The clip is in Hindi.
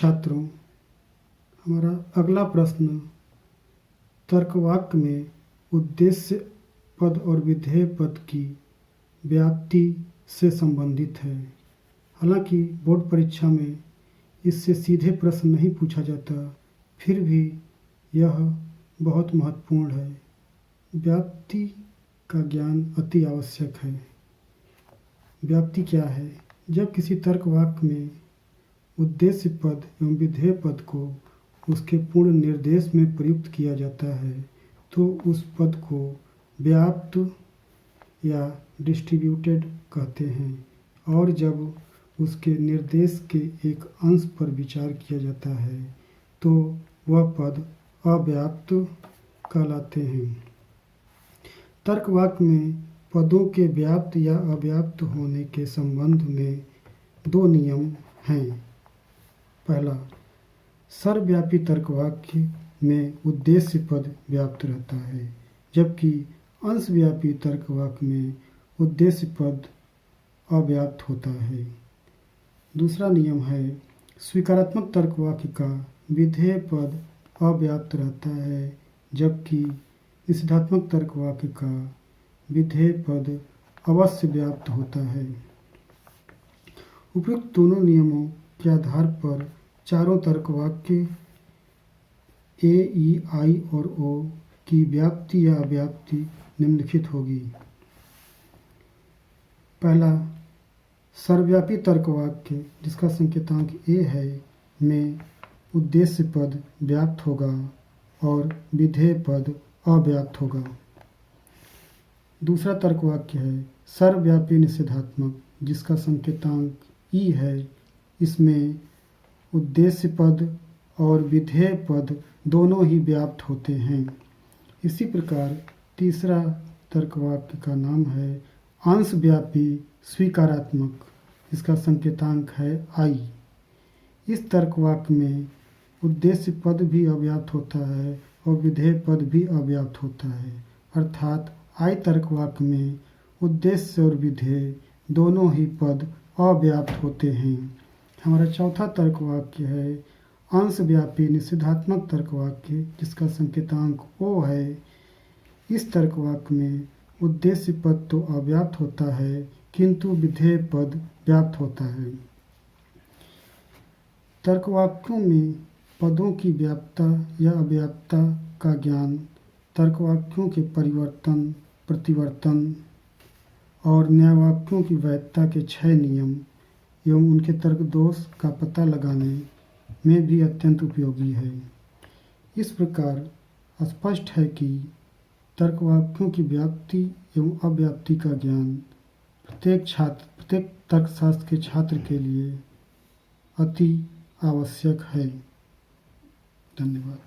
छात्रों, हमारा अगला प्रश्न तर्कवाक्य में उद्देश्य पद और विधेय पद की व्याप्ति से संबंधित है। हालांकि बोर्ड परीक्षा में इससे सीधे प्रश्न नहीं पूछा जाता, फिर भी यह बहुत महत्वपूर्ण है। व्याप्ति का ज्ञान अति आवश्यक है। व्याप्ति क्या है? जब किसी तर्कवाक्य में उद्देश्य पद एवं विधेय पद को उसके पूर्ण निर्देश में प्रयुक्त किया जाता है तो उस पद को व्याप्त या डिस्ट्रीब्यूटेड कहते हैं, और जब उसके निर्देश के एक अंश पर विचार किया जाता है तो वह पद अव्याप्त कहलाते हैं। तर्कवाक्य में पदों के व्याप्त या अव्याप्त होने के संबंध में दो नियम हैं। पहला, सर्वव्यापी तर्कवाक्य में उद्देश्य पद व्याप्त रहता है, जबकि अंशव्यापी तर्कवाक्य में उद्देश्य पद अव्याप्त होता है। दूसरा नियम है, स्वीकारात्मक तर्कवाक्य का विधेय पद अव्याप्त रहता है, जबकि निषेधात्मक तर्कवाक्य का विधेय पद अवश्य व्याप्त होता है। उपयुक्त दोनों नियमों के आधार पर चारों तर्कवाक्य ए, ई, आई और ओ की व्याप्ति या अव्याप्ति निम्नलिखित होगी। पहला, सर्वव्यापी तर्कवाक्य जिसका संकेतांक ए है में उद्देश्य पद व्याप्त होगा और विधेय पद अव्याप्त होगा। दूसरा तर्कवाक्य है सर्वव्यापी निषेधात्मक जिसका संकेतांक ई है, इसमें उद्देश्य पद और विधेय पद दोनों ही व्याप्त होते हैं। इसी प्रकार तीसरा तर्कवाक्य का नाम है अंशव्यापी स्वीकारात्मक, इसका संकेतांक है आई। इस तर्कवाक्य में उद्देश्य पद भी अव्याप्त होता है और विधेय पद भी अव्याप्त होता है, अर्थात आई तर्कवाक्य में उद्देश्य और विधेय दोनों ही पद अव्याप्त होते हैं। हमारा चौथा तर्कवाक्य है अंशव्यापी निषेधात्मक तर्कवाक्य जिसका संकेतांक ओ है। इस तर्कवाक्य में उद्देश्य पद तो अव्याप्त होता है किंतु विधेय पद व्याप्त होता है। तर्कवाक्यों में पदों की व्याप्तता या अव्याप्तता का ज्ञान तर्कवाक्यों के परिवर्तन, प्रतिवर्तन और न्यायवाक्यों की वैधता के 6 नियम एवं उनके तर्क दोष का पता लगाने में भी अत्यंत उपयोगी है। इस प्रकार स्पष्ट है कि तर्कवाक्यों की व्याप्ति एवं अव्याप्ति का ज्ञान प्रत्येक तर्कशास्त्र के छात्र के लिए अति आवश्यक है। धन्यवाद।